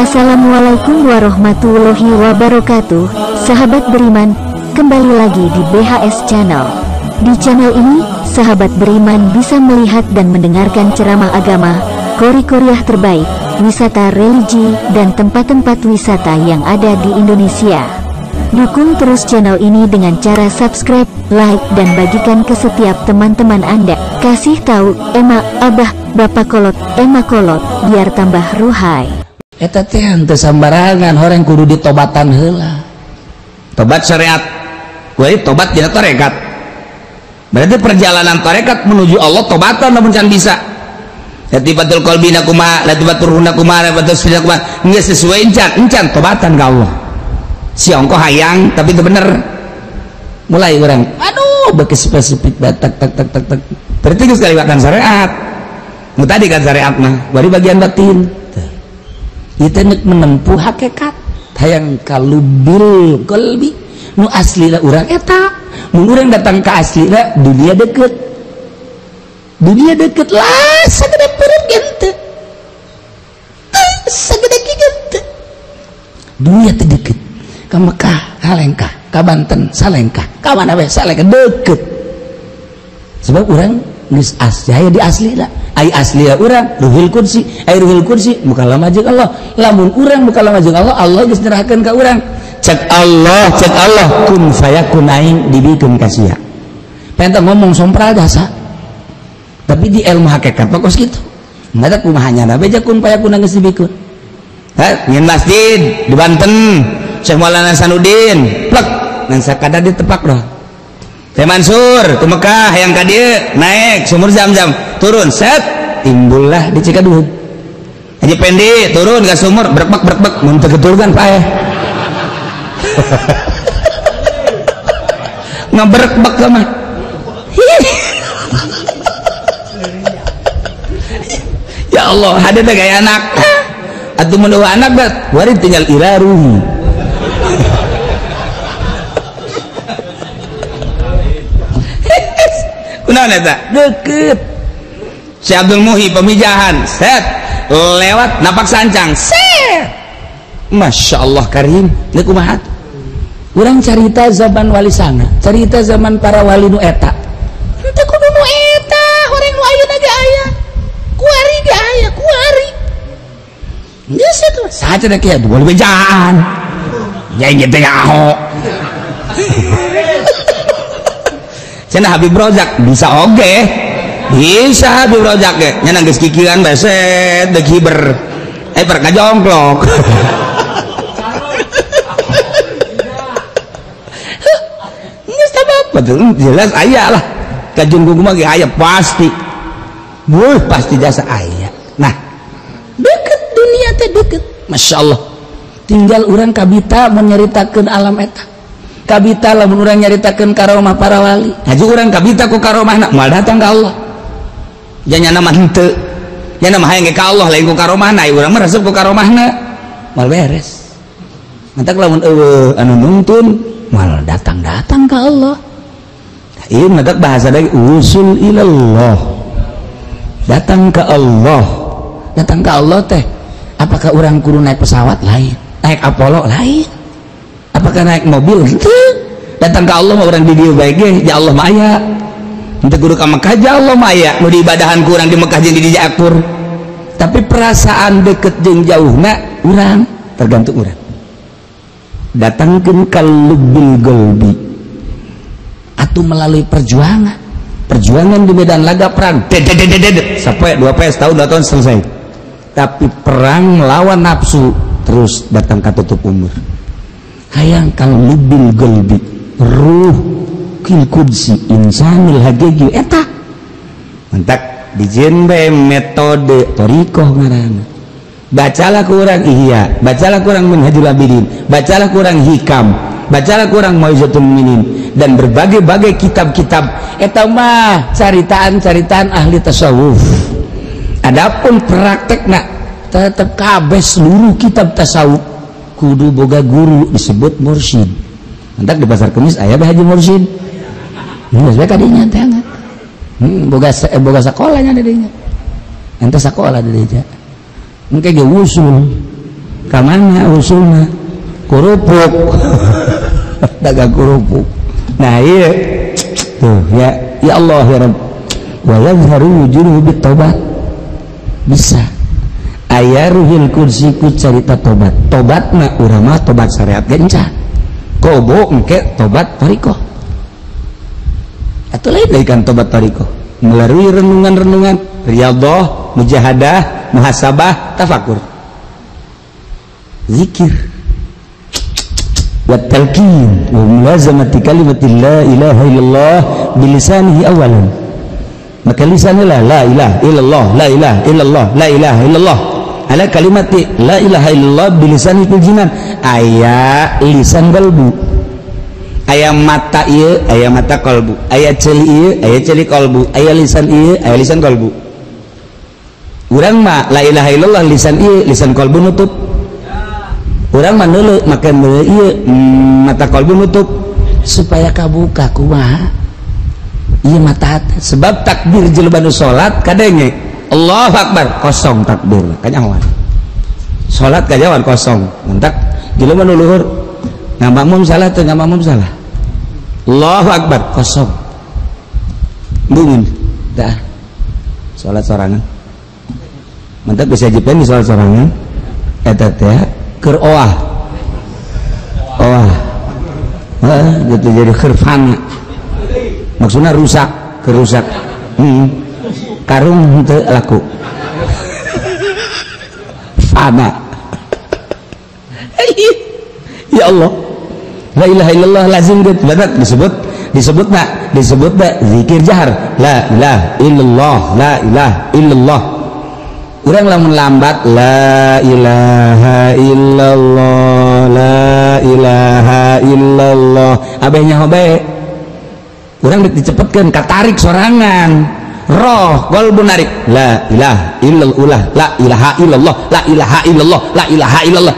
Assalamualaikum warahmatullahi wabarakatuh. Sahabat beriman, kembali lagi di BHS Channel. Di channel ini, sahabat beriman bisa melihat dan mendengarkan ceramah agama, kori-koriah terbaik, wisata religi, dan tempat-tempat wisata yang ada di Indonesia. Dukung terus channel ini dengan cara subscribe, like, dan bagikan ke setiap teman-teman Anda. Kasih tahu, emak, abah, bapak kolot, emak kolot, biar tambah ruhai. Eta teh henteu sambarangan orang kudu ditobatan heula. Tobat syariat. Kuwi tobat dina tarekat. Berarti perjalanan tarekat menuju Allah tobatan namun can bisa. Latifatul qalbina kuma, latifatul ruhna kuma, latifatul sirina kuma, geus sesuai encan tobatan ka Allah. Si ongko hayang tapi itu bener. Mulai orang, aduh beki spesifik tak. Berarti geus kaliwatan syariat. Nu tadi kan syariat mah, bari bagian batin. Kita nak menempuh hakikat hayang kalubil qalbi nu aslina urang eta mun urang datang ke aslina dunia deket lah sagede perut gente sagede gente dunia teh deket ka Mekah halengkah ka Banten salengkah ka mana we salengkah deket sebab urang geus aya di aslina ai asli urang ruhul qudsi ai ruhul qudsi mukallam jeung Allah lamun urang mukallam jeung Allah Allah geus nyerahkeun ka urang cek Allah kun fayakun aing dibikeun ka sia penta ngomong sompral jasa tapi di ilmu hakikat pokos kitu mata kumaha nya beja kun fayakun geus dibikeun ha nyen masjid di Banten Syekh Maulana Sanudin plek ngan sakada ditepak doh Teh Mansur, tu Mekah yang ka dieu naik sumur Zam-Zam, turun set timbullah di Cikaduhug. Haji Pendi turun ke sumur berbek mun teu getulgan paeh. Ngaberbek ka mah. Ya Allah, hade teh gaya anak. Atuh mun anak bet, wari tinggal iraruhi. Deket si Abdul Muhi pemijahan set lewat napak sancang set Masya Allah karim lekumahat urang carita zaman wali sana carita zaman para wali nu eta ente kudu nu eta horeng nu ayeuna ge aya kuari ge aya kuari geus eta saha cenah kieu dua bejaan ya ieu teh aho cenah Habib Rozak bisa oge bisa Habib Rozak ge nya geus kikiran beset deuk hiber per kajongklok geus apa jelas aya lah kajunggung mah ge aya pasti pasti jasa aya nah deket dunia teh deket Masya Allah tinggal urang kabita menyeritakeun alam eta kabita lamun urang nyaritakeun karomah para wali haji urang kabita ku karomahna moal datang ka Allah nya nama henteu nya nama hayang ka Allah lain ku karomahna urang mah resep ku karomahna moal beres mantak lamun eueuh anu nuntun moal datang ka Allah ieu mantak bahasa deui usul ilallah datang ka Allah teh apakah urang kudu naik pesawat lain naik Apollo lain apakah naik mobil datang ke Allah orang di dia baik ya Allah maya untuk guru ka Mekah ya Allah maya nu di ibadahan kurang di Mekah jeung di Jakpur tapi perasaan deket jeung jauhna urang tergantung urang datangkeun kalubil golbi atuh melalui perjuangan di medan laga perang sampai 2 tahun selesai tapi perang melawan nafsu terus datang ka tutup umur hayang kang lubil golbi ruh kil kudsi insanil hagegi eta mantak dijembe metode torikoh ngaranna bacalah kurang ihya bacalah kurang minhajul abidin bacalah kurang hikam bacalah kurang mau'izatul mu'minin dan berbagai-bagai kitab-kitab eta mah caritaan-caritaan ahli tasawuf adapun praktekna tetep kabeh seluruh kitab tasawuf kudu boga guru disebut mursyid entak di pasar Kemis aya Haji Mursyid geus bae kadinya teh boga sekolahnya di dinya ente sekolah di dinya engke ge usul Kamana usulna kurupuk dagang kurupuk. Nah iya tuh ya Allah ya Rabb wa yazharu wujuduhu bitaubat bisa aya ruhil kursi ku carita tobatna urang mah tobat syariat gencan kobo engke tobat tarikoh atuh lain kan tobat tarikoh melalui renungan-renungan riyadhah mujahadah muhasabah tafakur zikir wa talqin wa mulazamati kalimati la ilaha illallah bilisanihi awalan maka lisannya la ilaha illallah la ilaha illallah la ilaha illallah ala kalimati la ilaha illallah bilisanihi fil jinan aya lisan qalbu aya mata ieu aya mata qalbu aya ceuli ieu aya ceuli qalbu aya lisan ieu aya lisan qalbu urang mah la ilaha illallah lisan ieu lisan qalbu nutup urang mah neuleuh make ieu mata qalbu nutup supaya kabuka kumaha ieu mata sebab takbir jelebanu salat kadenge Allahu Akbar kosong takbir kanyawan salat kanyawan kosong mentak jelema nu luhur ngamakmum salah teu ngamakmum salah Allahu Akbar kosong bungun tah salat sorangan mentak bisa jipen di salat sorangan eta teh keur oah gitu jadi khirfana maksudnya rusak kerusak karung teu laku fana ya Allah la ilaha illallah lazim gitu badak disebut zikir jahar la ilaha illallah la ilaha illallah urang lamun lambat la ilaha illallah la ilaha illallah abehnya hobe urang dicepetkeun katarik sorangan roh qalbu narik la ilaha illallah la ilaha illallah la ilaha illallah la ilaha illallah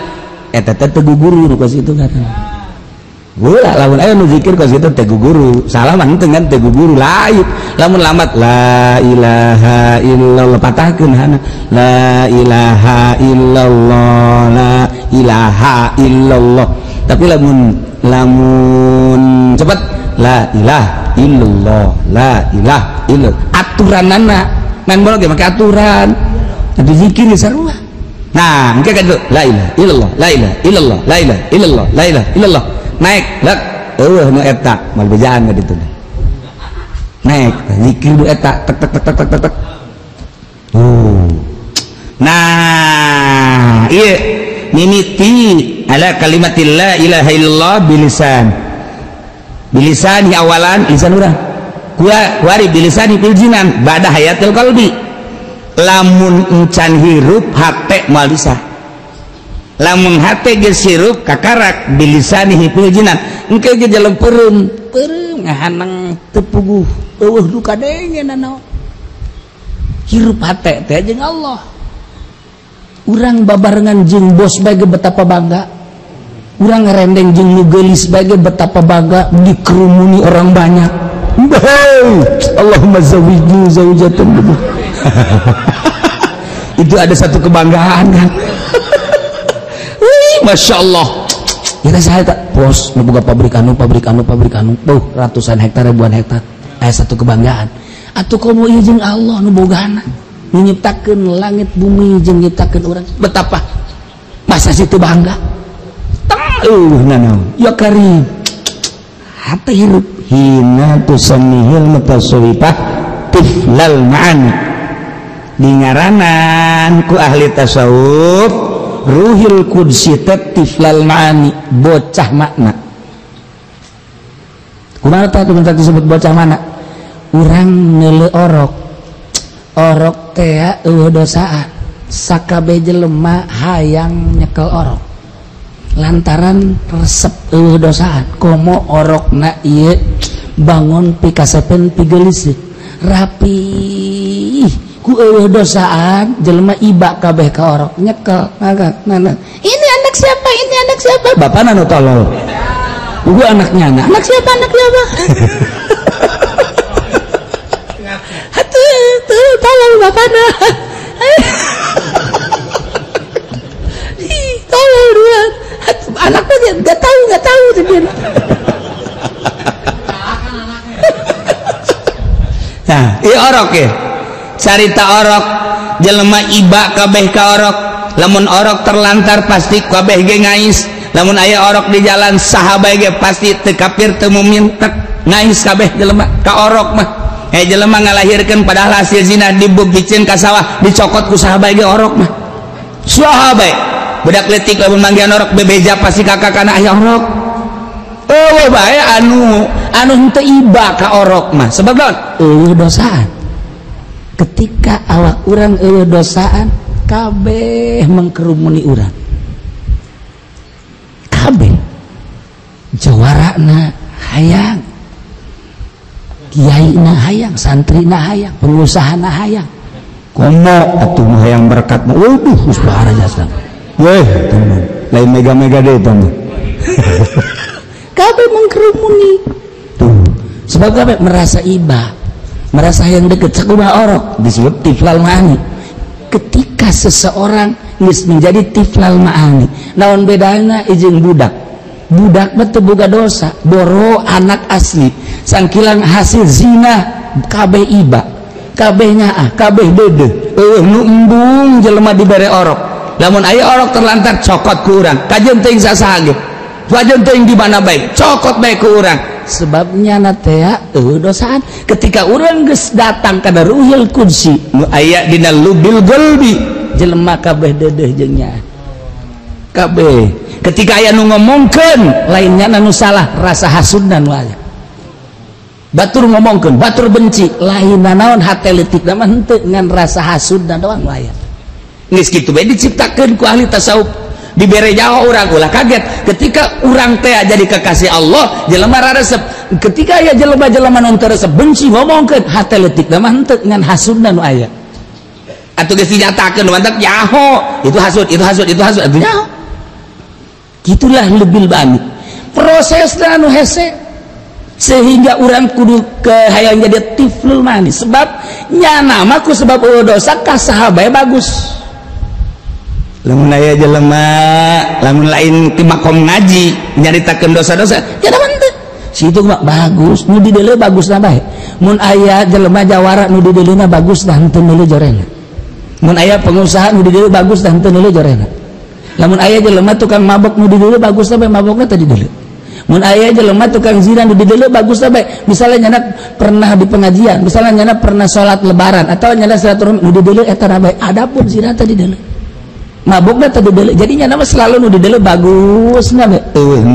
eta teh teu guguru ka situ katana ulah lamun aya nu zikir ka situ teh guguru salah mah teu ngan teh guguru lain lamun lambat la ilaha illallah patahkeun hana la ilaha illallah la ilaha illallah tapi lamun cepet la ilaha illallah la ilaha illallah aturanana main bola ge make aturan tapi zikir sarua nah engke ka la ilaha illallah la ilaha illallah la ilaha illallah la ilaha illallah naik lek nu eta mal bejaan ka ditu naik zikir du eta tek tek tek tek tek tek nah ieu mimiti ala kalimatil la ilaha illallah bilisani awalan lisan urang kuari bilisani fil jinan ba'da hayatil qalbi lamun encan hirup hate moal lisan lamun hate geus hirup kakarak bilisani fil jinan engke ge jalem peureum ngahanang teu puguh eueuh du kadenge nanaon hirup hate teh jeung Allah urang babarengan jeung bos bae betapa bangga urang ngerendeng jeung nu geulis bae betapa bangga dikerumuni orang banyak Allahumma zawwijni zaujatan itu ada satu kebanggaan kan Masya Allah kita saya tak bos membuka pabrik anu ratusan hektar ribuan hektar ada satu kebanggaan atuh komo ieu jeung Allah nu bogana nu nyiptakeun langit bumi jeung nyiptakeun urang betapa masa situ bangga nanaon ya karim hati hirup hina tusamihil mutasawwifah tiflal ma'ani dingaranan ku ahli tasawuf ruhil qudsi tiflal ma'ani bocah makna kumaha tah teu disebut bocah mana urang neuleuh orok teh eueuh dosaan sakabe jelema hayang nyekel orok lantaran resep eueuh dosaan komo orokna ieu bangun pikasepen pigelis rapi ku eueuh dosaan jelema iba kabeh ka orok nyekel nah ini anak siapa bapana nu tolol gua anaknya anak siapa hatuh tolol bapana tolol orok ya carita orok jelema iba kabeh ka orok lamun orok terlantar pasti kabeh ge ngais lamun aya orok di jalan sahabat ge pasti teu kafir teu mumintek ngais kabeh jelema ka orok mah jelema ngalahirkeun padahal hasil zina dibukticeun ka sawah dicokot ku sahabat ge orok mah sahabat budak leutik lamun manggihan orok bebeja pasti kakakana aya orok bae anu henteu iba ka orok mah sebab naon eueuh dosaan ketika awak urang eueuh dosaan kabeh mengkerumuni urang kabeh jawarana hayang kiaina hayang santrina hayang pengusahana hayang komo atuh hayang berkat mah waduh geus bahara jasa weh teman lain mega-mega deui teman kabeh mengkerumuni tuh sebab kabeh merasa iba merasa yang dekat sakumaha orok disebut tiflal ma'ani ketika seseorang geus menjadi tiflal ma'ani naon bedana jeung budak mah teu boga dosa boro anak asli sangkilang hasil zina kabeh iba kabeh nyaah kabeh deudeuh nu embung jelema dibere orok lamun aya orok terlantar cokot ku urang kajeun teuing sasaha ge wajan teuing di mana baik cokot baik ke urang sebabnya natea dosaan ketika urang geus datang kana ruhil qudsi nu aya dina lubil qalbi jelema kabeh deudeuh jeung nya kabeh ketika aya nu ngomongkeun lainnya nu salah rasa hasudna nu aya batur ngomongkeun batur benci lainna naon hate leutik mah henteu ngan rasa hasudna doang nu aya geus kitu bae diciptakeun ku ahli tasawuf dibere nyawa urang ulah kaget ketika urang teh jadi kekasih Allah jelema raresep ketika aya jelema-jelema nu teu resep benci ngomongkeun hate leutik mah henteu ngan hasudna nu aya atuh geus dinyatakeun mantap nyaho itu hasud atuh nyaho gitulah lebil bani prosesna anu hese sehingga urang kudu hayang jadi tiflul mani sebab nyana mah ku sebab dosa ka sahabae bagus lamun aya jelema lamun lain ti makom ngaji nyaritakeun dosa-dosa nya henteu situ mah bagus nu di deuleu bagusna bae mun aya jelema jawara nu di deuleuna bagus dah henteu neuleuh jorena mun aya pengusaha nu di deuleu bagus dah henteu neuleuh jorena lamun aya jelema tukang mabok nu di deuleu bagusna bae mabokna teh di deuleu mun aya jelema tukang zina nu di deuleu bagusna bae misalnya nyana pernah di pengajian misalnya nyana pernah salat lebaran atau nyana silaturahmi nu di deuleu eta bae adapun zina teh di deuleu mabukna teu deuleu jadinya nama selalu nu di deuleu bagusna bae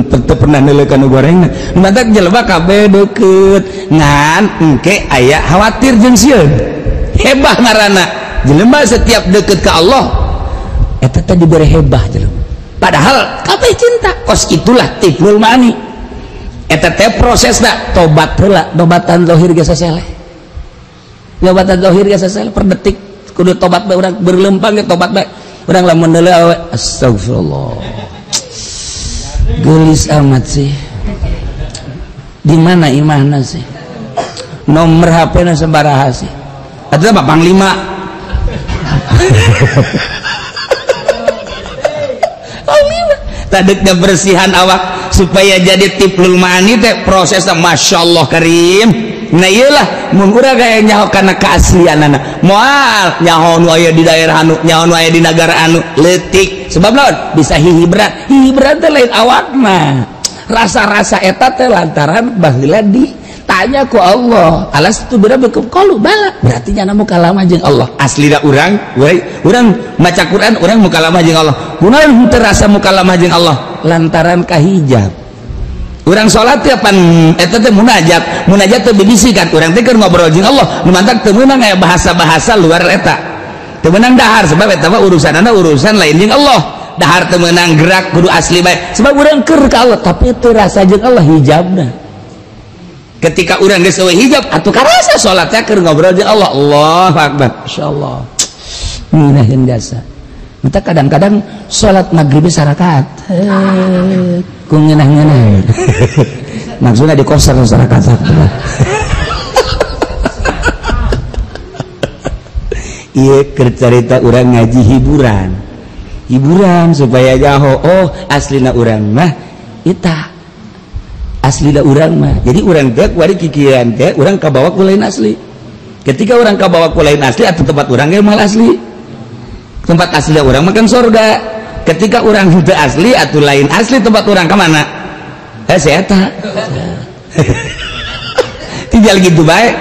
teu pernah neuleuh ka nu gorengna mantap jelema kabeh deukeut ngan engke aya khawatir jeung sieun hebah ngaranna jelema setiap deukeut ka Allah eta teh dibere hebah jelema padahal kabeh cinta kos itulah tiflul mani eta teh prosesna tobat heula tobatan zahir ge saseleh tobatan zahir ge saseleh per detik kudu tobat bae urang berlempang ge tobat bae urang lamun deuleu awe astagfirullah gelis amat sih di mana imahna sih nomor HP-na sabaraha sih atuh mah panglima tadekna bersihan awak supaya jadi tiflul ma'ani teh prosesna masyaallah karim nah iyalah mun urang aya nyaho kana keaslianana moal nyaho nu aya di daerah anu nyaho nu aya di nagara anu leutik sebab naon bisa hihibrat teh lain awak mah rasa-rasa eta teh lantaran baheula ditanya ku Allah alastu birabbikum qalu bala berarti nya mukalamah jeung Allah aslina urang maca Quran urang mukalamah jeung Allah kunaon henteu rasa mukalamah jeung Allah lantaran kahijab urang salat teh pan eta teh munajat teh bibisikan urang teh keur ngobrol jeung Allah nu mantap teu meunang aya bahasa-bahasa luar eta teu meunang dahar sebab eta mah urusanana urusan lain jeung Allah dahar teu meunang gerak kudu asli bae sebab urang keur ka Allah tapi teu rasa jeung Allah hijabna ketika urang geus eueuh hijab atuh karasa salat teh keur ngobrol jeung Allah Allahu akbar insyaallah minahin jasa mata kadang-kadang salat maghrib sarakaat ku ngeunah-ngeunah maksudna di koser sarakaat ieu keur carita urang ngaji hiburan supaya jaho oh aslina urang mah eta aslina urang mah jadi urang teh kuari kikiran teh urang kabawa ku lain asli ketika orang kabawa ku lain asli atau tempat orang ge mal asli tempat asli orang makan surga ketika orang henteu asli atau lain asli tempat orang ke mana saya eta tidak gitu baik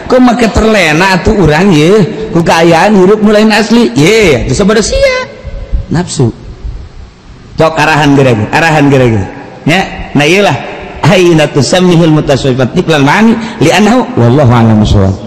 kok make terlena atuh urang ye ku kaayaan hirup mulai asli ye itu sabada sia nafsu cok arahan gerege nya nah iyalah aina tusammihul mutasawwifat tiklal ma'ani li annahu wallahu a'lam bissawab.